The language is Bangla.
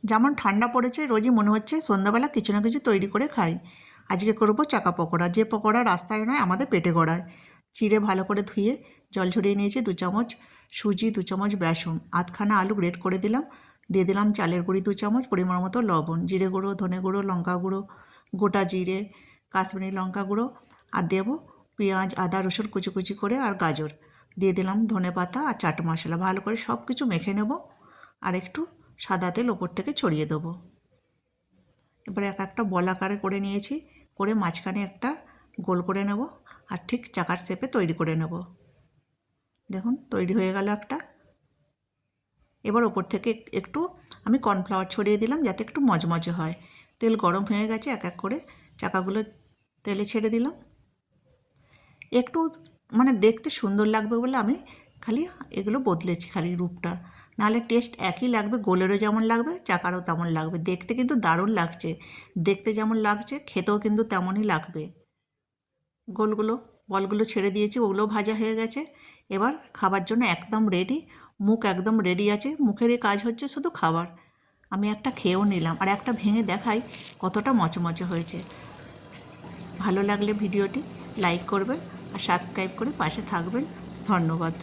যেমন ঠান্ডা পড়েছে রোজই মনে হচ্ছে সন্ধ্যাবেলা কিছু না কিছু তৈরি করে খাই। আজকে করব চাকা পকোড়া, যে পকোড়া রাস্তায় নয় আমাদের পেটে গড়ায়। চিড়ে ভালো করে ধুয়ে জল ঝরিয়ে নিয়েছি, 2 চামচ সুজি, 2 চামচ বেসন, আধখানা আলু গ্রেট করে দিলাম, দিয়ে দিলাম চালের গুঁড়ি 2 চামচ, পরিমাণ মতো লবণ, জিরে গুঁড়ো, ধনে গুঁড়ো, লঙ্কা গুঁড়ো, গোটা জিরে, কাশ্মীরি লঙ্কা গুঁড়ো, আর দেবো পেঁয়াজ, আদা, রসুন কুচি কুচি করে, আর গাজর দিয়ে দিলাম, ধনে পাতা আর চাট মশলা। ভালো করে সব কিছু মেখে নেব, আর একটু সাদা তেল ওপর থেকে ছড়িয়ে দেবো। এবারে এক একটা বল আকারে করে নিয়েছি, করে মাঝখানে একটা গোল করে নেব, আর ঠিক চাকার শেপে তৈরি করে নেব। দেখুন তৈরি হয়ে গেল একটা। এবার ওপর থেকে একটু আমি কর্নফ্লাওয়ার ছড়িয়ে দিলাম যাতে একটু মজমজে হয়। তেল গরম হয়ে গেছে, এক এক করে চাকাগুলো তেলে ছেড়ে দিলাম। একটু মানে দেখতে সুন্দর লাগবে বলে আমি খালি এগুলো বদলেছি, খালি রূপটা, নাহলে টেস্ট একই লাগবে, গোলেরও যেমন লাগবে চাকারও তেমন লাগবে। দেখতে কিন্তু দারুণ লাগছে, দেখতে যেমন লাগছে খেতেও কিন্তু তেমনই লাগবে। গোলগুলো বলগুলো ছেড়ে দিয়েছি, ওগুলো ভাজা হয়ে গেছে। এবার খাবার জন্য একদম রেডি, মুখ একদম রেডি আছে, মুখেরই কাজ হচ্ছে শুধু খাবার। আমি একটা খেয়েও নিলাম, আর একটা ভেঙে দেখাই কতটা মচমচে হয়েছে। ভালো লাগলে ভিডিওটি লাইক করবেন আর সাবস্ক্রাইব করে পাশে থাকবেন। ধন্যবাদ।